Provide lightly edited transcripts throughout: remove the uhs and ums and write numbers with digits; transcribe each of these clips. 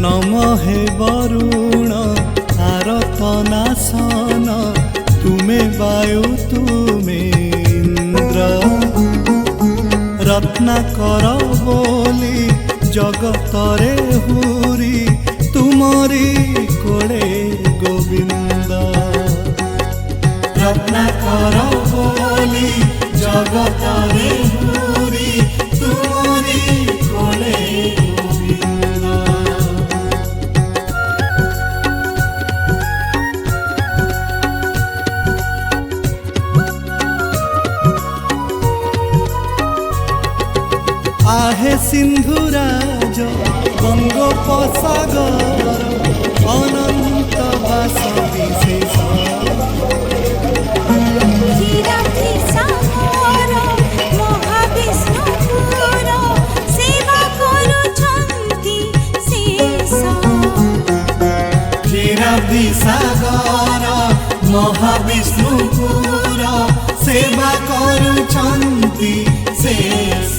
नम हे वरुण आरतनासन तुमे वायु तुमे इंद्र रत्नाकर बोली जगतरे हुरी तुमरी कोड़े गोविंद रत्नाकर बोली जगतरे हुरी तुमरी कोड़े गोविंद। आहे सिंधुराज बंगोपसागर अनंत वास विशेष सागर महाविष्णुपुर सेवा करुछन्ति शेष।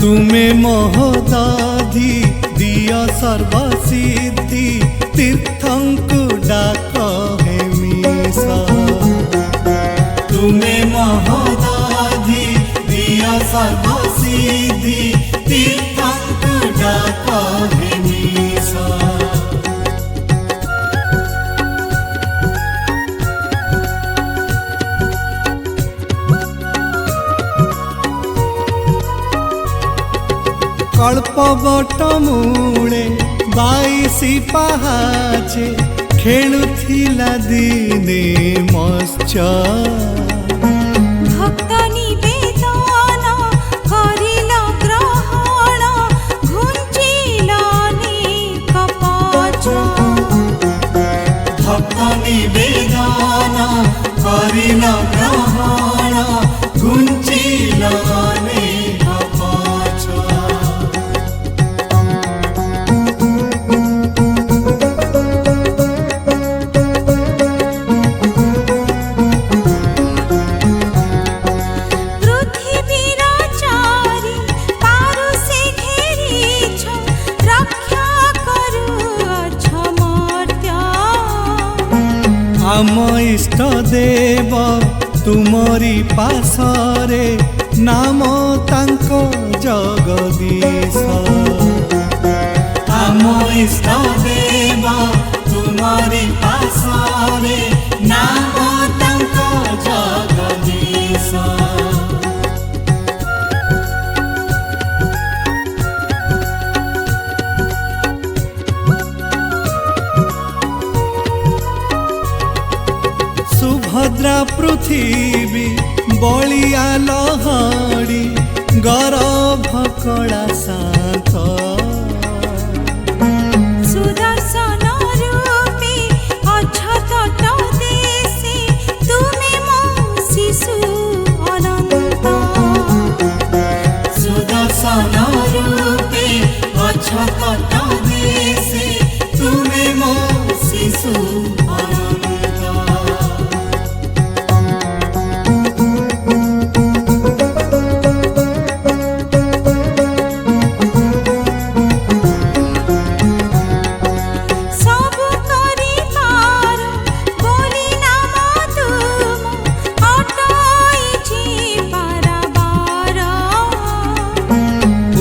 तुमे महोदधि दिय सर्वसिद्धि तीर्थंकु डाक हेमीश तुमे महोदधि दिय सर्वसिद्धि तीर्थंकु डाक हेमीश। कल्पवट मूले 22 पहाचे खेलुथिला दिने मत्स्य भक्त निवेदन करिल ग्रहण घुंचिल कपच भक्त निवेदन करिल ग्रहण घुंचिल आम इष्ट देव तुमरी पासरे नाम तांको जगदीश आम इष्ट देव तुमरी पासरे नाम तांको जगदीश। सुभद्रा पृथ्वी बलिया लहड़ी गर्भ कला शांत सुदर्शन रूपी अछत देशे तुमे मो शिशु अनंत सुदर्शन रूपी अछत देशे तुमे मो शिशु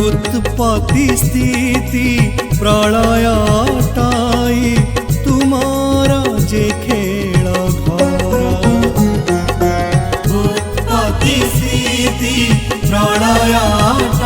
उत्पत्ति स्थिति प्रलय